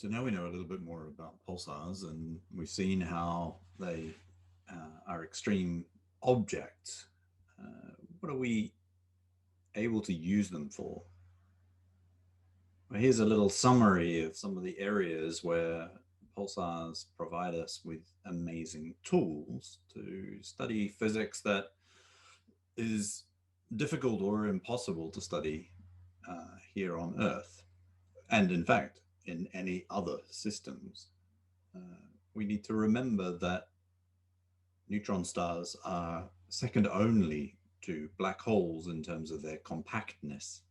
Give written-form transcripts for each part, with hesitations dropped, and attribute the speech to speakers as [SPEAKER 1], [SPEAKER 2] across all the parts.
[SPEAKER 1] So now we know a little bit more about pulsars, and we've seen how they are extreme objects. What are we able to use them for? Well, here's a little summary of some of the areas where pulsars provide us with amazing tools to study physics that is difficult or impossible to study here on Earth, and in fact, in any other systems. Uh, we need to remember that neutron stars are second only to black holes in terms of their compactness.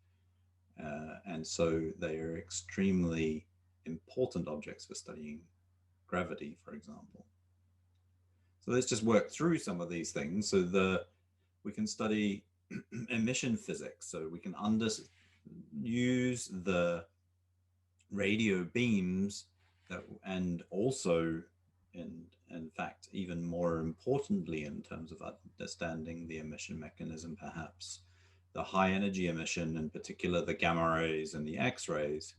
[SPEAKER 1] And so they are extremely important objects for studying gravity, for example. So let's just work through some of these things. So we can study emission physics. So we can use the radio beams and also in fact, even more importantly, in terms of understanding the emission mechanism, perhaps the high energy emission, in particular the gamma rays and the X-rays,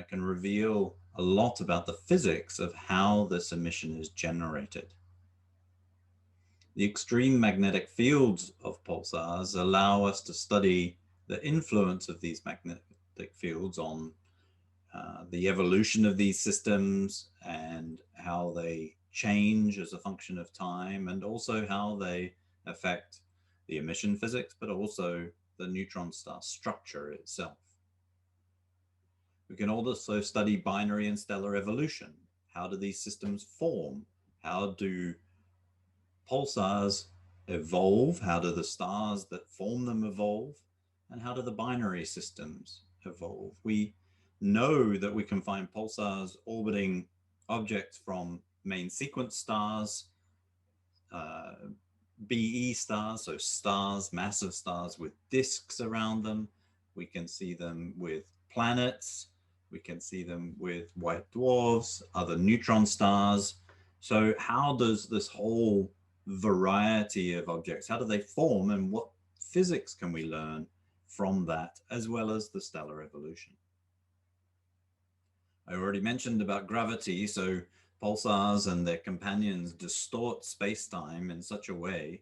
[SPEAKER 1] can reveal a lot about the physics of how this emission is generated. The extreme magnetic fields of pulsars allow us to study the influence of these magnetic fields on the evolution of these systems and how they change as a function of time, and also how they affect the emission physics, but also the neutron star structure itself. We can also study binary and stellar evolution. How do these systems form? How do pulsars evolve? How do the stars that form them evolve? And how do the binary systems evolve? We know that we can find pulsars orbiting objects from main sequence stars, BE stars, so stars, massive stars with disks around them. We can see them with planets. We can see them with white dwarfs, other neutron stars. So how does this whole variety of objects, how do they form, and what physics can we learn from that, as well as the stellar evolution? I already mentioned about gravity. So pulsars and their companions distort space-time in such a way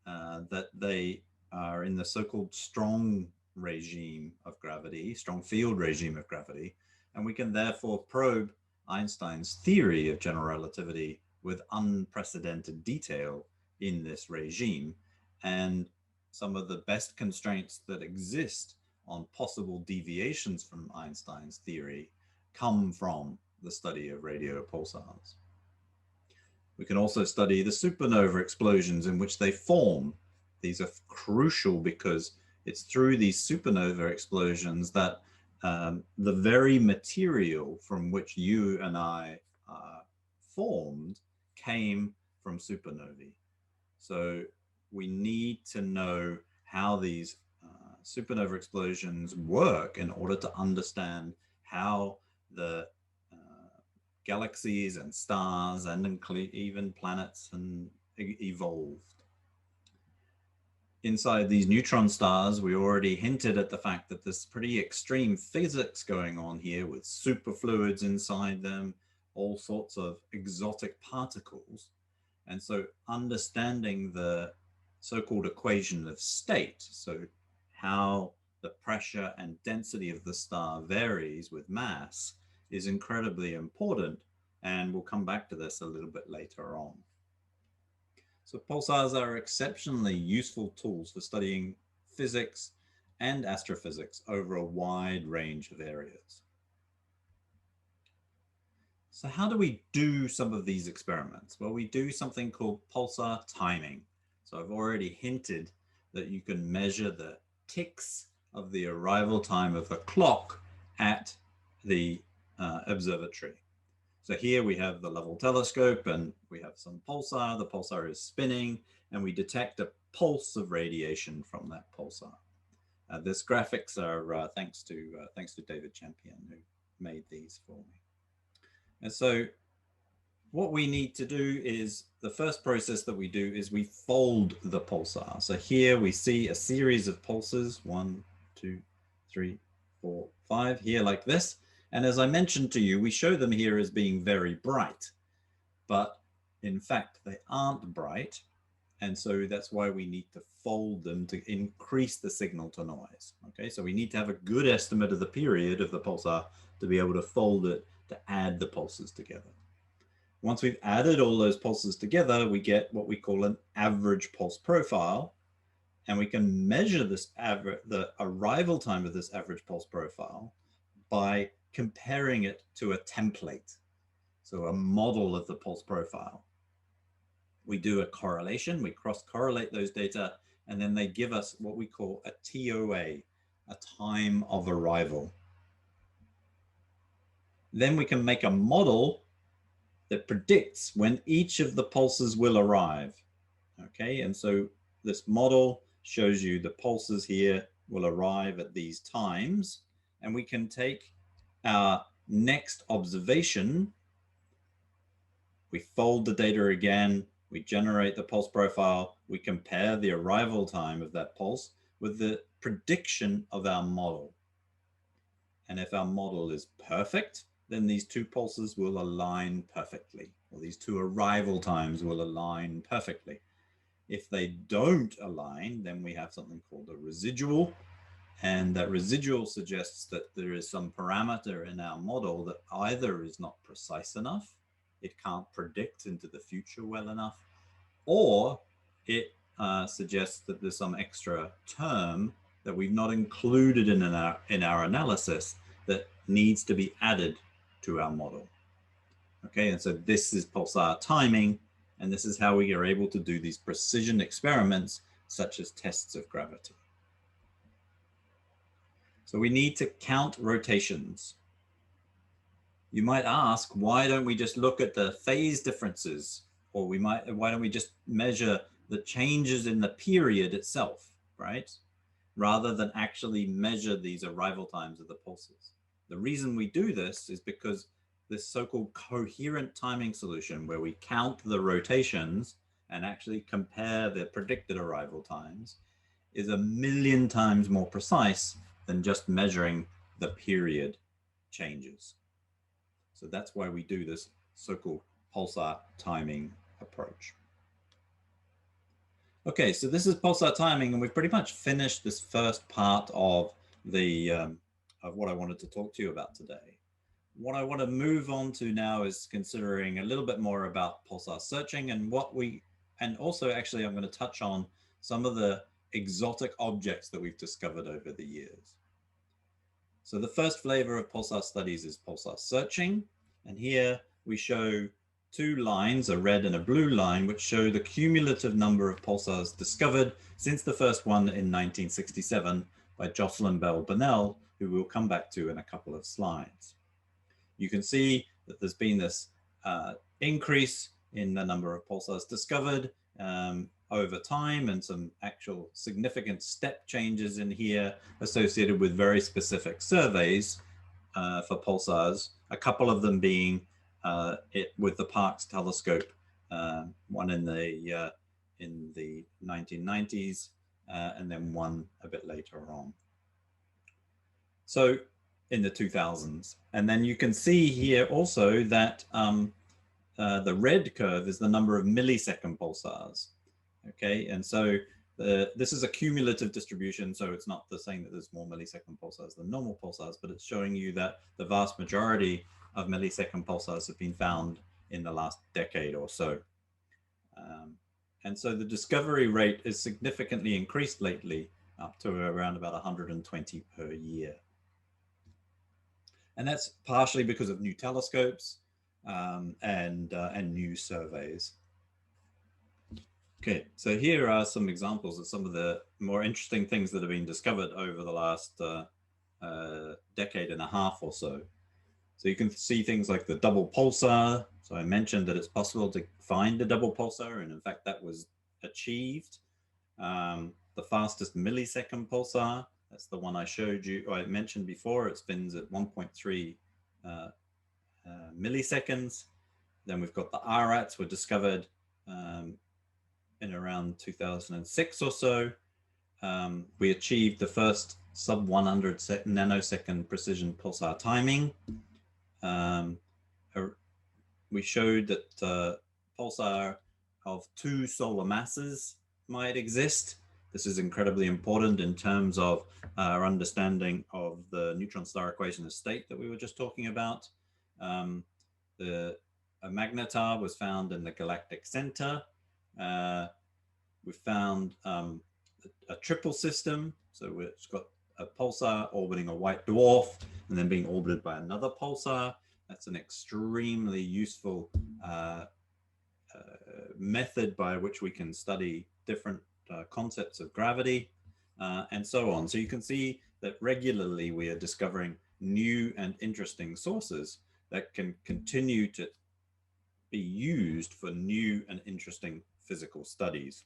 [SPEAKER 1] that they are in the so-called strong regime of gravity, strong field regime of gravity, and we can therefore probe Einstein's theory of general relativity with unprecedented detail in this regime. And some of the best constraints that exist on possible deviations from Einstein's theory come from the study of radio pulsars. We can also study the supernova explosions in which they form. These are crucial because it's through these supernova explosions that the very material from which you and I are formed came from supernovae. So we need to know how these supernova explosions work in order to understand how the galaxies and stars and even planets and evolved. Inside these neutron stars, we already hinted at the fact that there's pretty extreme physics going on here with superfluids inside them, all sorts of exotic particles. And so understanding the so-called equation of state, so how the pressure and density of the star varies with mass, is incredibly important, and we'll come back to this a little bit later on. So pulsars are exceptionally useful tools for studying physics and astrophysics over a wide range of areas. So how do we do some of these experiments? Well, we do something called pulsar timing. So I've already hinted that you can measure the ticks of the arrival time of the clock at the observatory. So here we have the Lovell telescope and we have some pulsar. The pulsar is spinning and we detect a pulse of radiation from that pulsar. This graphics are thanks to David Champion, who made these for me. And so what we need to do is, the first process that we do is we fold the pulsar. So here we see a series of pulses, 1, 2, 3, 4, 5, here like this. And as I mentioned to you, we show them here as being very bright, but in fact, they aren't bright. And so that's why we need to fold them to increase the signal to noise. Okay, so we need to have a good estimate of the period of the pulsar to be able to fold it to add the pulses together. Once we've added all those pulses together, we get what we call an average pulse profile. And we can measure this the arrival time of this average pulse profile by comparing it to a template, so a model of the pulse profile. We do a correlation, we cross-correlate those data, and then they give us what we call a TOA, a time of arrival. Then we can make a model that predicts when each of the pulses will arrive. Okay, and so this model shows you the pulses here will arrive at these times, and we can take our next observation, we fold the data again, we generate the pulse profile, we compare the arrival time of that pulse with the prediction of our model. And if our model is perfect, then these two pulses will align perfectly, or these two arrival times will align perfectly. If they don't align, then we have something called a residual. And that residual suggests that there is some parameter in our model that either is not precise enough, it can't predict into the future well enough, or it suggests that there's some extra term that we've not included in our analysis that needs to be added to our model. Okay, and so this is pulsar timing, and this is how we are able to do these precision experiments, such as tests of gravity. So we need to count rotations. You might ask, why don't we just look at the phase differences? Or why don't we just measure the changes in the period itself, right? Rather than actually measure these arrival times of the pulses. The reason we do this is because this so-called coherent timing solution, where we count the rotations and actually compare the predicted arrival times, is 1,000,000 times more precise than just measuring the period changes. So that's why we do this so-called pulsar timing approach. Okay, so this is pulsar timing, and we've pretty much finished this first part of of what I wanted to talk to you about today. What I want to move on to now is considering a little bit more about pulsar searching and also actually I'm going to touch on some of the exotic objects that we've discovered over the years. So the first flavor of pulsar studies is pulsar searching. And here we show two lines, a red and a blue line, which show the cumulative number of pulsars discovered since the first one in 1967 by Jocelyn Bell Burnell, who we'll come back to in a couple of slides. You can see that there's been this increase in the number of pulsars discovered over time, and some actual significant step changes in here associated with very specific surveys for pulsars, a couple of them being with the Parkes telescope, one in the 1990s, and then one a bit later on. So in the 2000s. And then you can see here also that the red curve is the number of millisecond pulsars. Okay, and so this is a cumulative distribution, so it's not saying that there's more millisecond pulsars than normal pulsars, but it's showing you that the vast majority of millisecond pulsars have been found in the last decade or so. And so the discovery rate is significantly increased lately, up to around about 120 per year. And that's partially because of new telescopes and new surveys. Okay, so here are some examples of some of the more interesting things that have been discovered over the last decade and a half or so. So you can see things like the double pulsar. So I mentioned that it's possible to find a double pulsar, and in fact that was achieved. The fastest millisecond pulsar, that's the one I showed you, or I mentioned before, it spins at 1.3 milliseconds. Then we've got the ARATs were discovered in around 2006 or so. We achieved the first sub 100 nanosecond precision pulsar timing um, we showed that pulsar of 2 solar masses might exist. This is incredibly important in terms of our understanding of the neutron star equation of state that we were just talking about. The a magnetar was found in the galactic center. We found a triple system. So it's got a pulsar orbiting a white dwarf and then being orbited by another pulsar. That's an extremely useful method by which we can study different concepts of gravity and so on. So you can see that regularly we are discovering new and interesting sources that can continue to be used for new and interesting physical studies.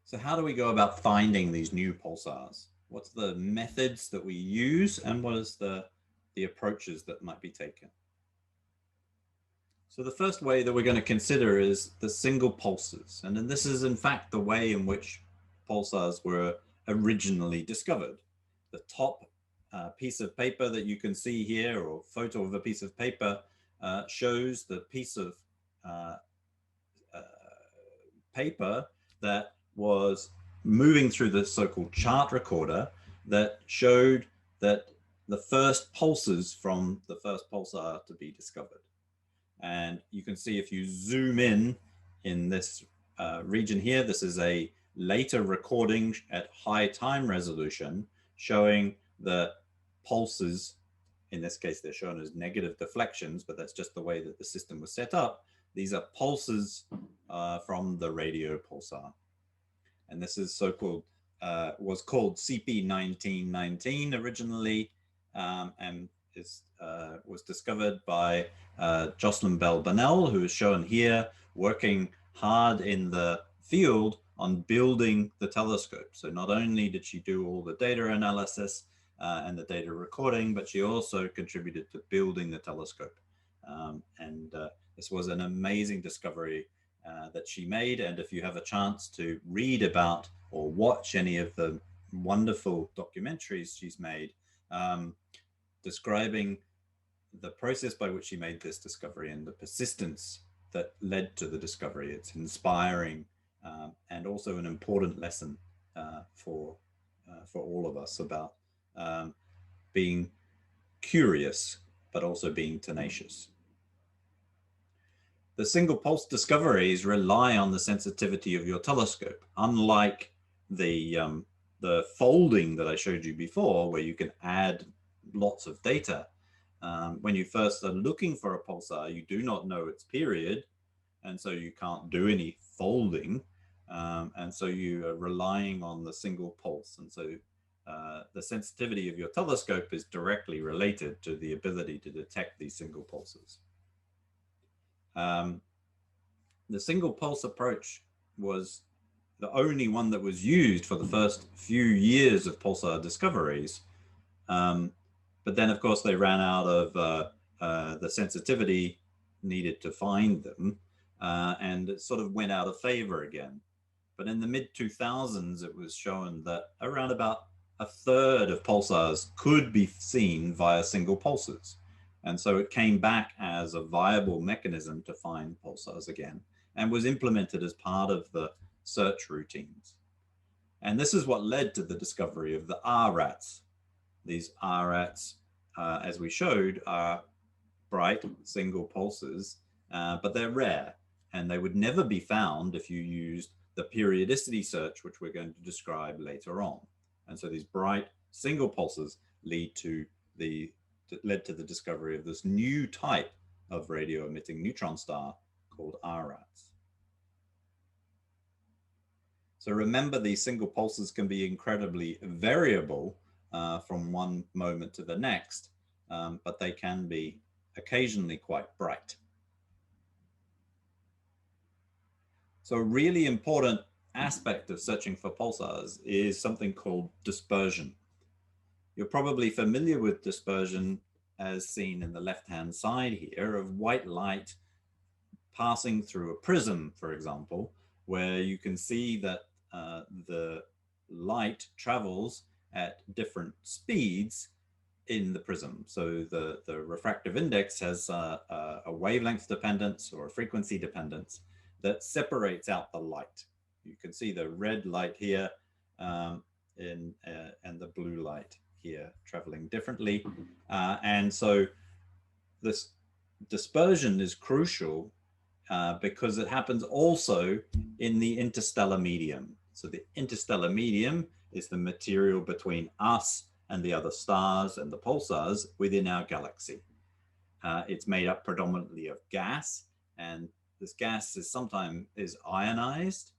[SPEAKER 1] So how do we go about finding these new pulsars? What's the methods that we use, and what is the approaches that might be taken? So the first way that we're going to consider is the single pulsars. And then this is in fact the way in which pulsars were originally discovered. The top piece of paper that you can see here, or photo of a piece of paper, shows the piece of paper that was moving through the so-called chart recorder that showed that the first pulses from the first pulsar to be discovered. And you can see if you zoom in this region here, this is a later recording at high time resolution showing the pulses. In this case, they're shown as negative deflections, but that's just the way that the system was set up. These are pulses from the radio pulsar. And this is so-called, was called CP1919 originally, and was discovered by Jocelyn Bell Burnell, who is shown here, working hard in the field on building the telescope. So not only did she do all the data analysis and the data recording, but she also contributed to building the telescope. This was an amazing discovery that she made. And if you have a chance to read about or watch any of the wonderful documentaries she's made, describing the process by which she made this discovery and the persistence that led to the discovery, it's inspiring and also an important lesson for all of us about being curious, but also being tenacious. The single pulse discoveries rely on the sensitivity of your telescope, unlike the folding that I showed you before, where you can add lots of data. When you first are looking for a pulsar, you do not know its period, and so you can't do any folding, and so you are relying on the single pulse. And so the sensitivity of your telescope is directly related to the ability to detect these single pulses. The single pulse approach was the only one that was used for the first few years of pulsar discoveries. But then, of course, they ran out of the sensitivity needed to find them, and it sort of went out of favor again. But in the mid-2000s, it was shown that around about a third of pulsars could be seen via single pulses. And so it came back as a viable mechanism to find pulsars again, and was implemented as part of the search routines. And this is what led to the discovery of the RRATs. These RRATs, as we showed, are bright single pulses, but they're rare, and they would never be found if you used the periodicity search, which we're going to describe later on. And so these bright single pulses led to the discovery of this new type of radio emitting neutron star called RRATs. So remember, these single pulses can be incredibly variable from one moment to the next, but they can be occasionally quite bright. So a really important aspect of searching for pulsars is something called dispersion. You're probably familiar with dispersion as seen in the left-hand side here of white light passing through a prism, for example, where you can see that the light travels at different speeds in the prism. So the refractive index has a wavelength dependence or a frequency dependence that separates out the light. You can see the red light here and the blue light here traveling differently. And so this dispersion is crucial because it happens also in the interstellar medium. So the interstellar medium is the material between us and the other stars and the pulsars within our galaxy. It's made up predominantly of gas, and this gas is sometimes ionized,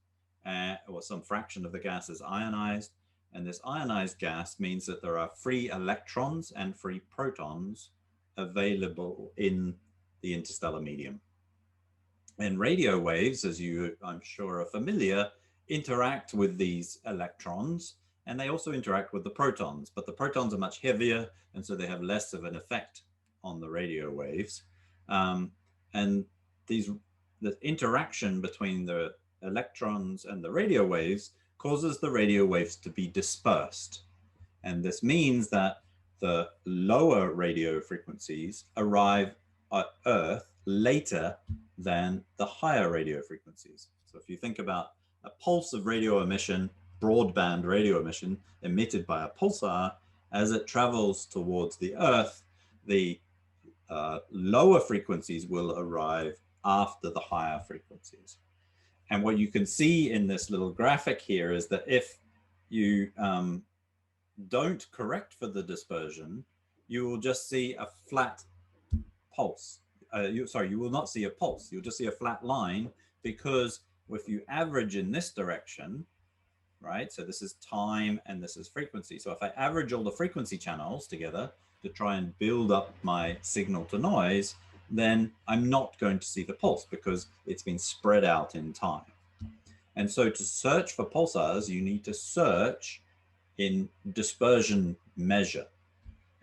[SPEAKER 1] or some fraction of the gas is ionized. And this ionized gas means that there are free electrons and free protons available in the interstellar medium. And radio waves, as you, I'm sure, are familiar, interact with these electrons, and they also interact with the protons, but the protons are much heavier, and so they have less of an effect on the radio waves. And the interaction between the electrons and the radio waves causes the radio waves to be dispersed. And this means that the lower radio frequencies arrive at Earth later than the higher radio frequencies. So if you think about a pulse of radio emission, broadband radio emission emitted by a pulsar, as it travels towards the Earth, the lower frequencies will arrive after the higher frequencies. And what you can see in this little graphic here is that if you don't correct for the dispersion, you will just see a flat pulse. You will not see a pulse. You'll just see a flat line, because if you average in this direction, right? So this is time and this is frequency. So if I average all the frequency channels together to try and build up my signal to noise, then I'm not going to see the pulse because it's been spread out in time. And so to search for pulsars, you need to search in dispersion measure.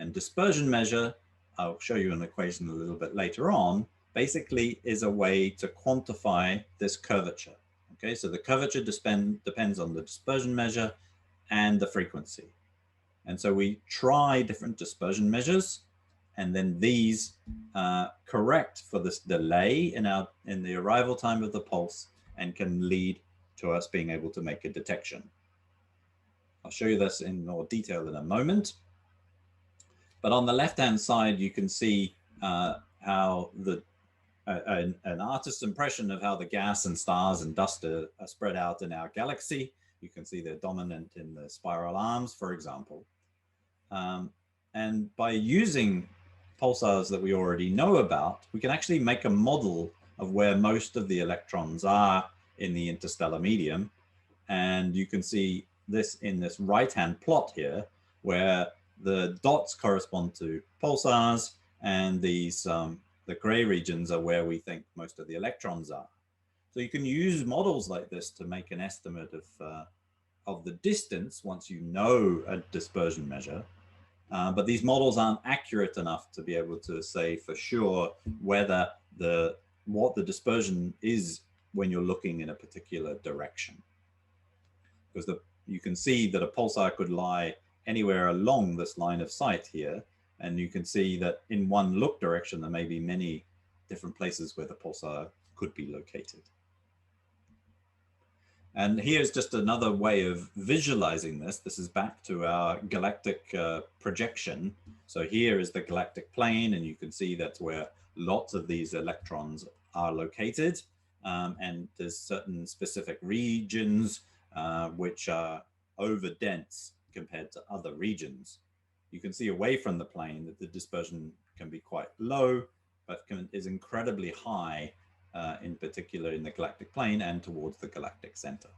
[SPEAKER 1] And dispersion measure, I'll show you an equation a little bit later on, basically is a way to quantify this curvature. Okay, so the curvature depends on the dispersion measure and the frequency. And so we try different dispersion measures, and then these correct for this delay in the arrival time of the pulse and can lead to us being able to make a detection. I'll show you this in more detail in a moment. But on the left-hand side, you can see how an artist's impression of how the gas and stars and dust are spread out in our galaxy. You can see they're dominant in the spiral arms, for example. And by using pulsars that we already know about, we can actually make a model of where most of the electrons are in the interstellar medium. And you can see this in this right-hand plot here, where the dots correspond to pulsars, and these the gray regions are where we think most of the electrons are. So you can use models like this to make an estimate of the distance once you know a dispersion measure. But these models aren't accurate enough to be able to say for sure whether what the dispersion is when you're looking in a particular direction. Because you can see that a pulsar could lie anywhere along this line of sight here. And you can see that in one look direction, there may be many different places where the pulsar could be located. And here's just another way of visualizing this. This is back to our galactic projection. So here is the galactic plane, and you can see that's where lots of these electrons are located. And there's certain specific regions which are over-dense compared to other regions. You can see away from the plane that the dispersion can be quite low, but is incredibly high, in particular in the galactic plane and towards the galactic center.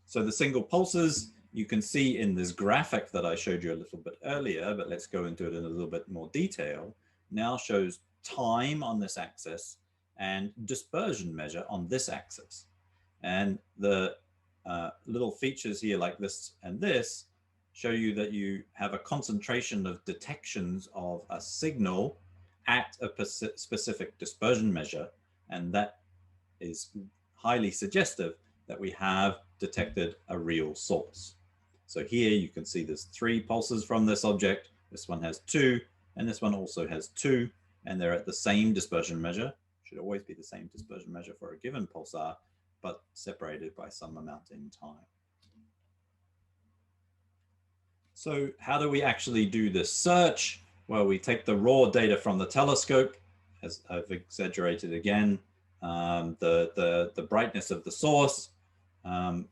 [SPEAKER 1] So the single pulses you can see in this graphic that I showed you a little bit earlier, but let's go into it in a little bit more detail, now shows time on this axis and dispersion measure on this axis. And the little features here like this and this show you that you have a concentration of detections of a signal at a specific dispersion measure. And that is highly suggestive that we have detected a real source. So here you can see there's 3 pulses from this object. This one has 2, and this one also has 2, and they're at the same dispersion measure. Should always be the same dispersion measure for a given pulsar, but separated by some amount in time. So how do we actually do this search? Well, we take the raw data from the telescope, as I've exaggerated again, the brightness of the source.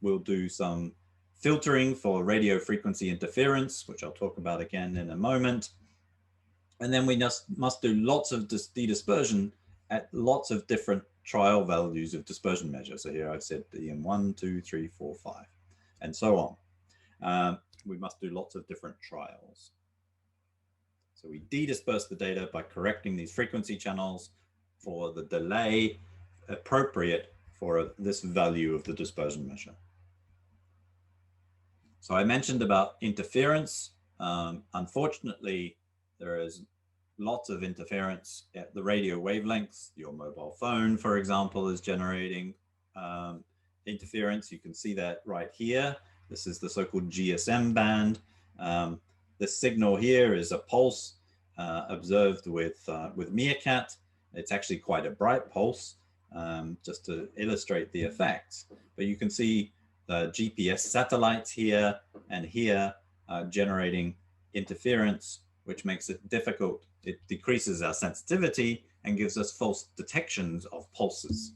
[SPEAKER 1] We'll do some filtering for radio frequency interference, which I'll talk about again in a moment. And then we must do lots of de-dispersion at lots of different trial values of dispersion measure. So here I've said DM 1, 2, 3, 4, 5, and so on. We must do lots of different trials. So we de-disperse the data by correcting these frequency channels for the delay appropriate for this value of the dispersion measure. So I mentioned about interference. Unfortunately, there is lots of interference at the radio wavelengths. Your mobile phone, for example, is generating interference. You can see that right here. This is the so-called GSM band. This signal here is a pulse observed with Meerkat. It's actually quite a bright pulse, just to illustrate the effects. But you can see the GPS satellites here and here generating interference, which makes it difficult. It decreases our sensitivity and gives us false detections of pulses.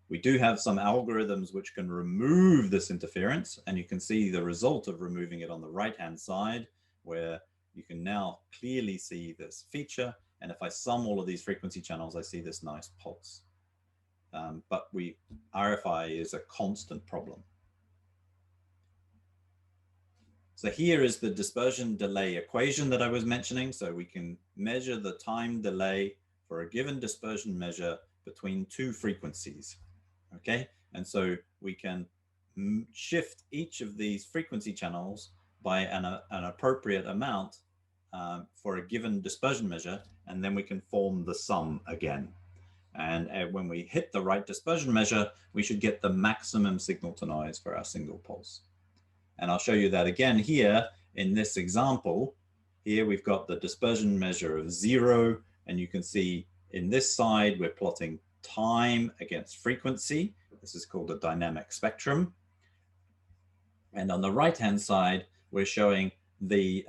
[SPEAKER 1] We do have some algorithms which can remove this interference, and you can see the result of removing it on the right-hand side, where you can now clearly see this feature. And if I sum all of these frequency channels, I see this nice pulse. But RFI is a constant problem. So here is the dispersion delay equation that I was mentioning. So we can measure the time delay for a given dispersion measure between 2 frequencies. Okay, and so we can shift each of these frequency channels by an appropriate amount for a given dispersion measure, and then we can form the sum again. And when we hit the right dispersion measure, we should get the maximum signal to noise for our single pulse. And I'll show you that again here in this example. Here we've got the dispersion measure of 0, and you can see in this side we're plotting time against frequency. This is called a dynamic spectrum. And on the right-hand side, we're showing the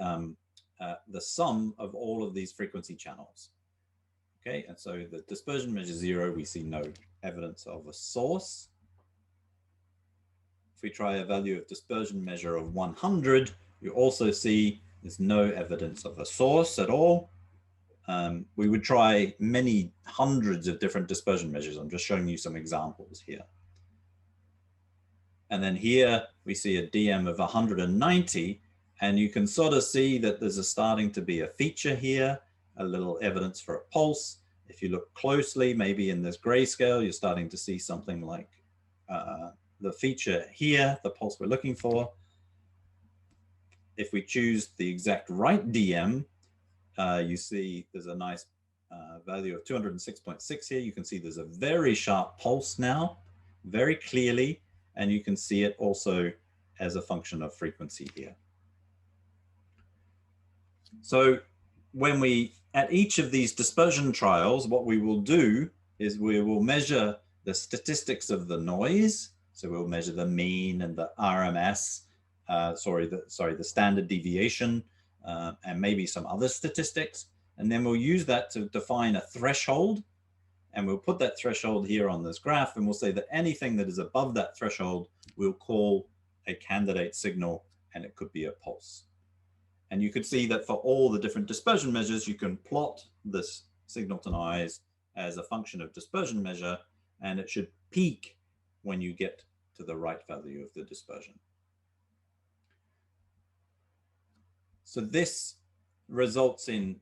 [SPEAKER 1] sum of all of these frequency channels. Okay, and so the dispersion measure 0, we see no evidence of a source. If we try a value of dispersion measure of 100, you also see there's no evidence of a source at all. We would try many hundreds of different dispersion measures. I'm just showing you some examples here. And then here we see a DM of 190, and you can sort of see that there's starting to be a feature here, a little evidence for a pulse. If you look closely, maybe in this grayscale, you're starting to see something like the feature here, the pulse we're looking for. If we choose the exact right DM, you see there's a nice value of 206.6 here. You can see there's a very sharp pulse now, very clearly, and you can see it also as a function of frequency here. So when at each of these dispersion trials, what we will do is we will measure the statistics of the noise. So we'll measure the mean and the RMS, the standard deviation, and maybe some other statistics. And then we'll use that to define a threshold. And we'll put that threshold here on this graph, and we'll say that anything that is above that threshold, we'll call a candidate signal, and it could be a pulse. And you could see that for all the different dispersion measures, you can plot this signal to noise as a function of dispersion measure, and it should peak when you get to the right value of the dispersion. So this results in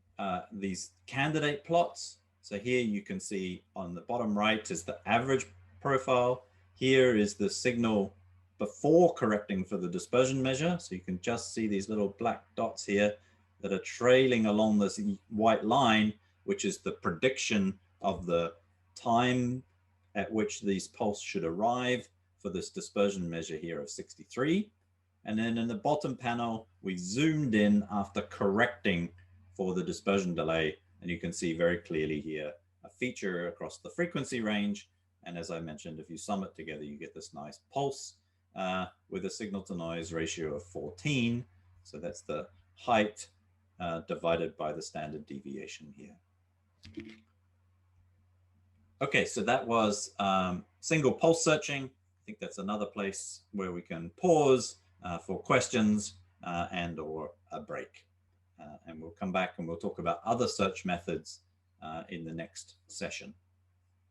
[SPEAKER 1] these candidate plots. So here you can see on the bottom right is the average profile. Here is the signal before correcting for the dispersion measure. So you can just see these little black dots here that are trailing along this white line, which is the prediction of the time at which these pulse should arrive for this dispersion measure here of 63. And then in the bottom panel, we zoomed in after correcting for the dispersion delay. And you can see very clearly here a feature across the frequency range. And as I mentioned, if you sum it together, you get this nice pulse with a signal to noise ratio of 14. So that's the height divided by the standard deviation here. Okay, so that was single pulse searching. I think that's another place where we can pause for questions and or a break. And we'll come back and we'll talk about other search methods in the next session.